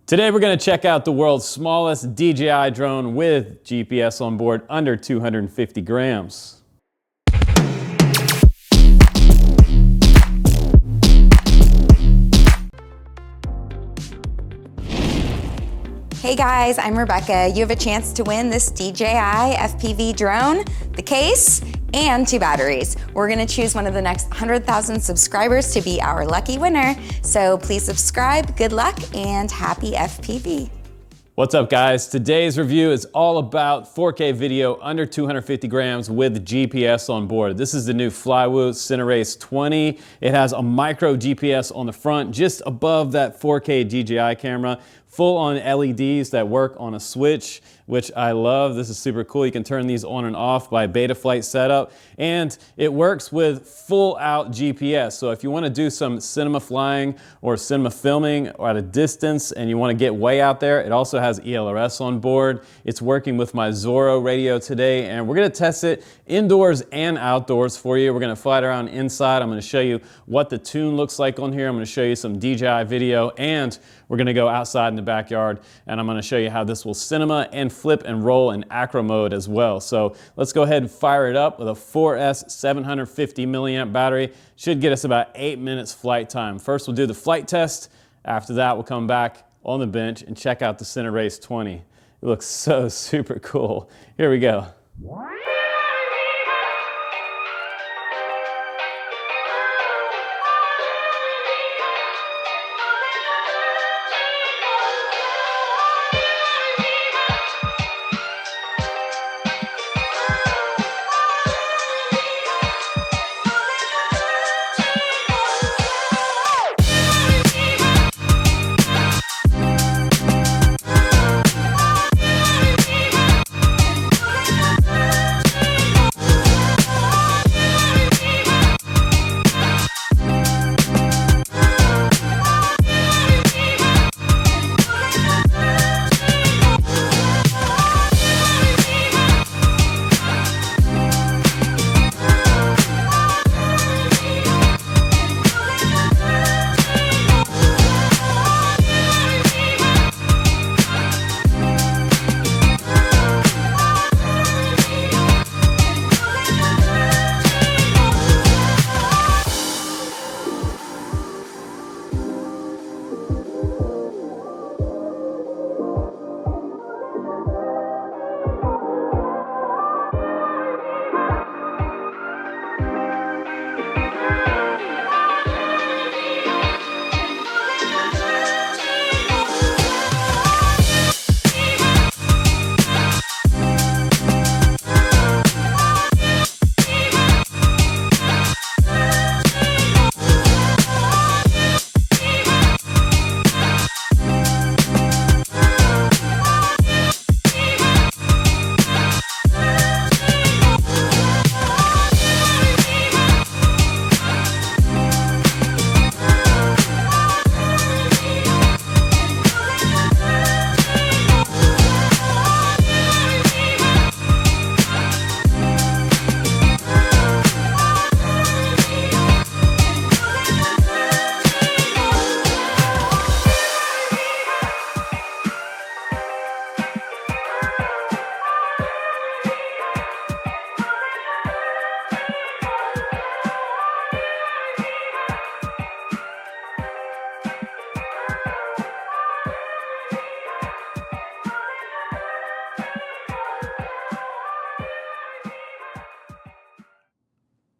Today we're going to check out the world's smallest DJI drone with GPS on board, under 250 grams. Hey guys, I'm Rebecca. You have a chance to win this DJI FPV drone, the case, and 2 batteries. We're gonna choose one of the next 100,000 subscribers to be our lucky winner. So please subscribe, good luck, and happy FPV. What's up guys? Today's review is all about 4K video under 250 grams with GPS on board. This is the new Flywoo Cinerace 20. It has a micro GPS on the front, just above that 4K DJI camera. Full on LEDs that work on a switch, which I love. This is super cool. You can turn these on and off by Betaflight setup, and it works with full out GPS. So if you want to do some cinema flying or cinema filming or at a distance and you want to get way out there, it also has ELRS on board. It's working with my Zorro radio today, and we're going to test it indoors and outdoors for you. We're going to fly it around inside. I'm going to show you what the tune looks like on here. I'm going to show you some DJI video, and we're going to go outside in the backyard, and I'm going to show you how this will cinema and flip and roll in acro mode as well. So let's go ahead and fire it up with a 4S 750 milliamp battery. Should get us about 8 minutes flight time. First we'll do the flight test. After that we'll come back on the bench and check out the Cinerace 20. It looks so super cool. Here we go.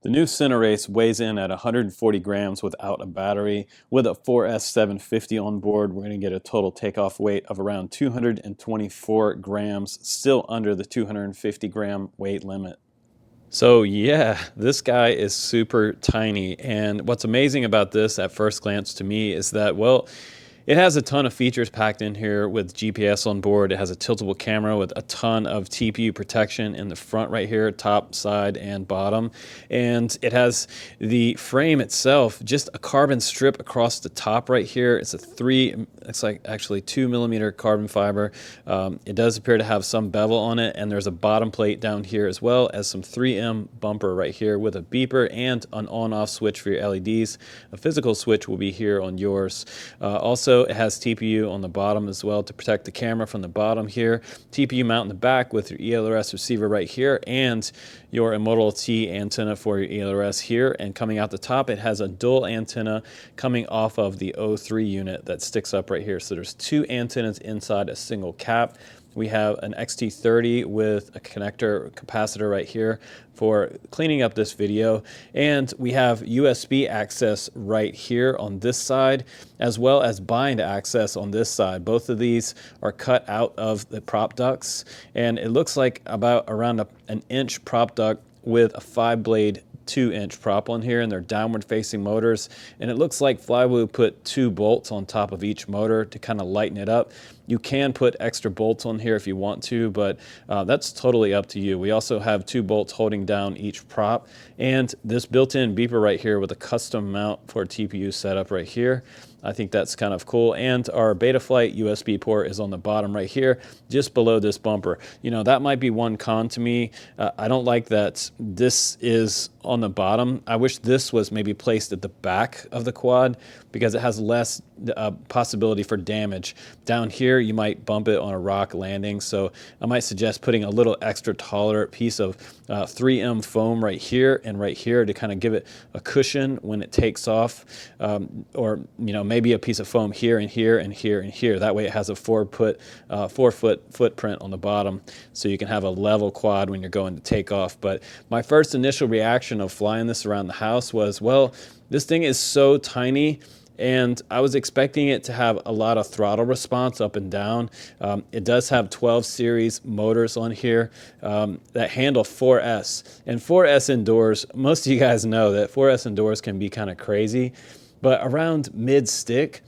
The new Cinerace weighs in at 140 grams without a battery. With a 4S 750 on board, we're going to get a total takeoff weight of around 224 grams, still under the 250 gram weight limit. So yeah, this guy is super tiny, and what's amazing about this at first glance to me is that, well, it has a ton of features packed in here with GPS on board. It has a tiltable camera with a ton of TPU protection in the front right here, top, side, and bottom. And it has the frame itself, just a carbon strip across the top right here. It's like actually 2mm carbon fiber. It does appear to have some bevel on it, and there's a bottom plate down here as well as some 3M bumper right here with a beeper and an on-off switch for your LEDs. A physical switch will be here on yours. Also, Also, it has TPU on the bottom as well to protect the camera from the bottom here. TPU mount in the back with your ELRS receiver right here, and your Immortal T antenna for your ELRS here. And coming out the top, it has a dual antenna coming off of the O3 unit that sticks up right here. So there's 2 antennas inside a single cap. We have an XT30 with a connector capacitor right here for cleaning up this video. And we have USB access right here on this side, as well as bind access on this side. Both of these are cut out of the prop ducts. And it looks like about around an inch prop duct with a 5-blade 2-inch prop on here, and they're downward facing motors. And it looks like Flywoo put 2 bolts on top of each motor to kind of lighten it up. You can put extra bolts on here if you want to, but that's totally up to you. We also have 2 bolts holding down each prop, and this built-in beeper right here with a custom mount for TPU setup right here. I think that's kind of cool. And our Betaflight USB port is on the bottom right here, just below this bumper. You know, that might be one con to me. I don't like that this is on the bottom. I wish this was maybe placed at the back of the quad because it has less possibility for damage. Down here, you might bump it on a rock landing. So I might suggest putting a little extra taller piece of 3M foam right here and right here to kind of give it a cushion when it takes off, or, you know, maybe a piece of foam here and here and here and here. That way it has a 4-foot footprint on the bottom, so you can have a level quad when you're going to take off. But my first initial reaction of flying this around the house was, well, this thing is so tiny, and I was expecting it to have a lot of throttle response up and down. It does have 12 series motors on here that handle 4S. And 4S indoors, most of you guys know that 4S indoors can be kind of crazy, but around mid-stick,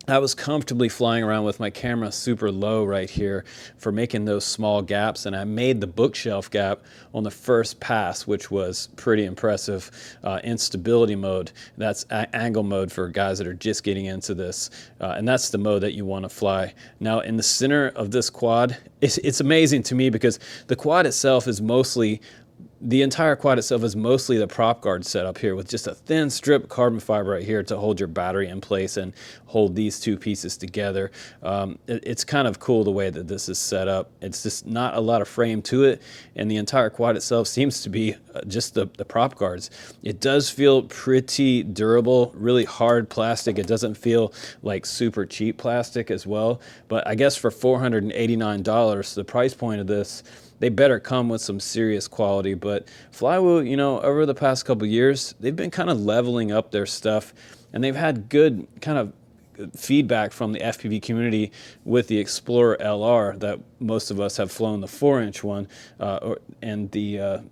I was comfortably flying around with my camera super low right here for making those small gaps, and I made the bookshelf gap on the first pass, which was pretty impressive. In stability mode, that's angle mode for guys that are just getting into this, and that's the mode that you want to fly. Now, in the center of this quad, it's amazing to me because the quad itself is mostly the entire quad itself is mostly the prop guard setup here with just a thin strip of carbon fiber right here to hold your battery in place and hold these 2 pieces together. It's kind of cool the way that this is set up. It's just not a lot of frame to it, and the entire quad itself seems to be just the prop guards. It does feel pretty durable, really hard plastic. It doesn't feel like super cheap plastic as well, but I guess for $489, the price point of this, they better come with some serious quality. But Flywoo, you know, over the past couple years, they've been kind of leveling up their stuff, and they've had good kind of feedback from the FPV community with the Explorer LR that most of us have flown the 4-inch one, and the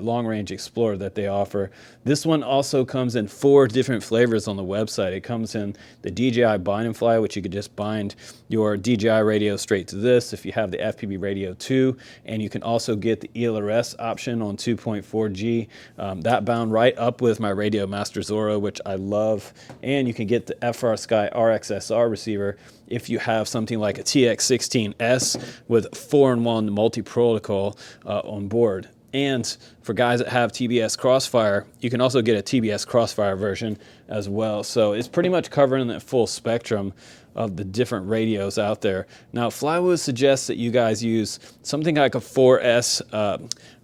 long-range Explorer that they offer. This one also comes in 4 different flavors on the website. It comes in the DJI bind and fly, which you could just bind your DJI radio straight to this if you have the FPV Radio 2, and you can also get the ELRS option on 2.4G. That bound right up with my Radio Master Zorro, which I love, and you can get the FR Sky RXSR receiver if you have something like a TX16S with 4-in-1 multi-protocol on board. And for guys that have TBS Crossfire, you can also get a TBS Crossfire version as well. So it's pretty much covering the full spectrum of the different radios out there. Now, Flywoo suggests that you guys use something like a 4S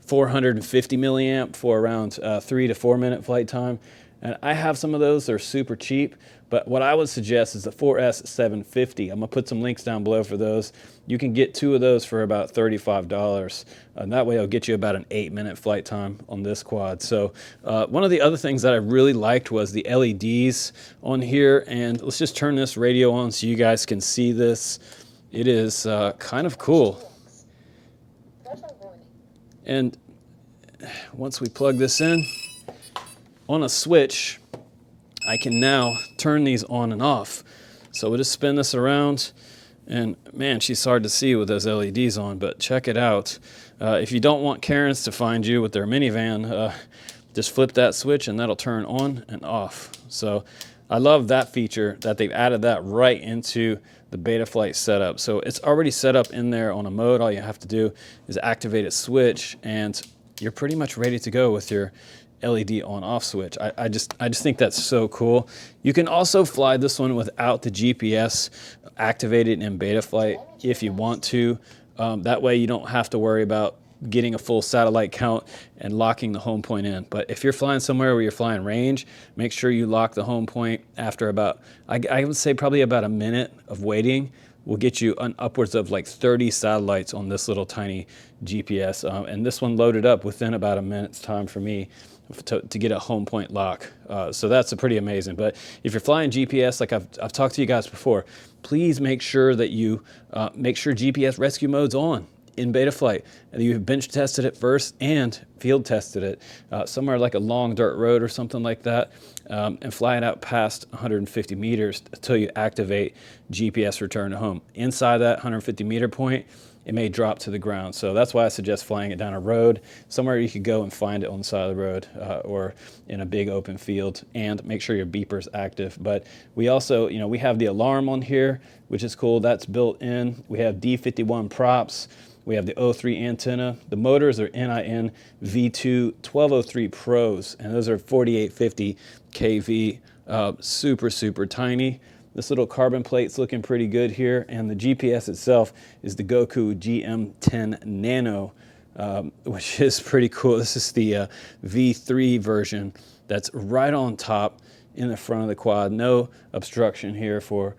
450 milliamp for around 3 to 4 minute flight time. And I have some of those. They're super cheap. But what I would suggest is the 4S 750. I'm going to put some links down below for those. You can get 2 of those for about $35. And that way it'll get you about an 8-minute flight time on this quad. So one of the other things that I really liked was the LEDs on here. And let's just turn this radio on so you guys can see this. It is kind of cool. And once we plug this in, on a switch, I can now turn these on and off. So we'll just spin this around, and man, she's hard to see with those LEDs on, but check it out. If you don't want Karens to find you with their minivan, just flip that switch and that'll turn on and off. So I love that feature that they've added that right into the Betaflight setup. So it's already set up in there on a mode. All you have to do is activate a switch and you're pretty much ready to go with your LED on-off switch. I just think that's so cool. You can also fly this one without the GPS activated in beta flight if you want to. That way you don't have to worry about getting a full satellite count and locking the home point in. But if you're flying somewhere where you're flying range, make sure you lock the home point after about, I would say probably about a minute of waiting will get you upwards of like 30 satellites on this little tiny GPS. And this one loaded up within about a minute's time for me to get a home point lock. So that's pretty amazing. But if you're flying GPS, like I've talked to you guys before, please make sure that you make sure GPS rescue mode's on in beta flight, and you've bench tested it first and field tested it somewhere like a long dirt road or something like that, and fly it out past 150 meters until you activate GPS return to home. Inside that 150 meter point, it may drop to the ground. So that's why I suggest flying it down a road, somewhere you could go and find it on the side of the road or in a big open field, and make sure your beeper's active. But we also, we have the alarm on here, which is cool. That's built in. We have D51 props. We have the O3 antenna. The motors are NIN V2 1203 Pros, and those are 4850 kV, super, super tiny. This little carbon plate's looking pretty good here, and the GPS itself is the Goku GM10 Nano, which is pretty cool. This is the V3 version that's right on top in the front of the quad. No obstruction here for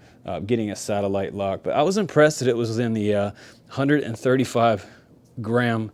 getting a satellite lock. But I was impressed that it was in the 135 gram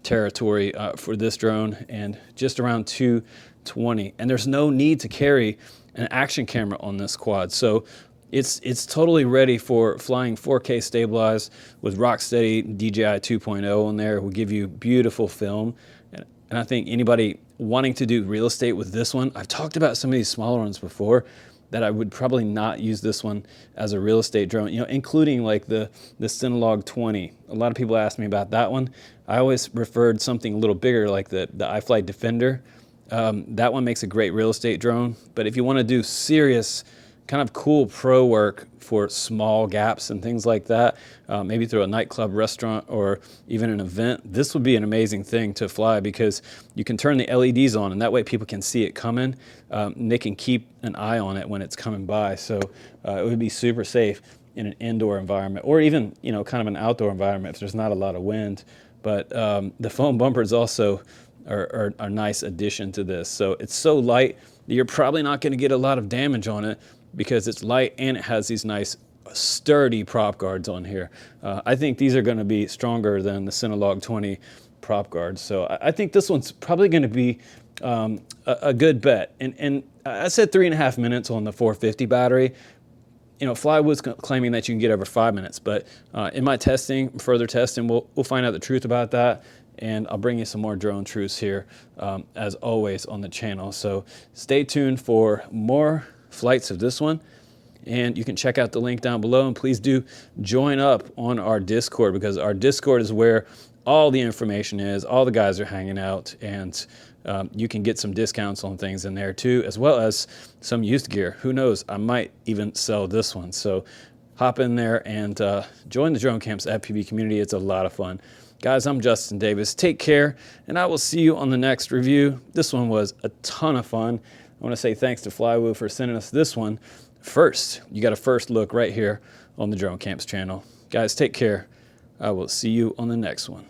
territory for this drone, and just around 220. And there's no need to carry an action camera on this quad. So it's totally ready for flying 4K stabilized with Rocksteady DJI 2.0 on there. It will give you beautiful film. And I think anybody wanting to do real estate with this one, I've talked about some of these smaller ones before, that I would probably not use this one as a real estate drone, including like the CineHawk 20. A lot of people ask me about that one. I always referred something a little bigger, like the iFly Defender. That one makes a great real estate drone. But if you want to do serious, kind of cool pro work for small gaps and things like that, maybe through a nightclub, restaurant, or even an event, this would be an amazing thing to fly, because you can turn the LEDs on, and that way people can see it coming, and they can keep an eye on it when it's coming by. So it would be super safe in an indoor environment, or even kind of an outdoor environment if there's not a lot of wind. But the foam bumpers also are a nice addition to this. So it's so light that you're probably not going to get a lot of damage on it, because it's light and it has these nice sturdy prop guards on here. I think these are going to be stronger than the CineHawk 20 prop guards. So I think this one's probably going to be a good bet. And I said 3.5 minutes on the 450 battery. Flywoo's claiming that you can get over 5 minutes, but in my further testing, we'll find out the truth about that. And I'll bring you some more drone truths here, as always, on the channel. So stay tuned for more flights of this one, and you can check out the link down below. And please do join up on our Discord, because our Discord is where all the information is. All the guys are hanging out, and you can get some discounts on things in there too, as well as some used gear. Who knows, I might even sell this one. So hop in there and join the Drone Camps FPV community. It's a lot of fun. Guys, I'm Justin Davis. Take care, and I will see you on the next review. This one was a ton of fun. I want to say thanks to Flywoo for sending us this one first. You got a first look right here on the Drone Camps channel. Guys, take care. I will see you on the next one.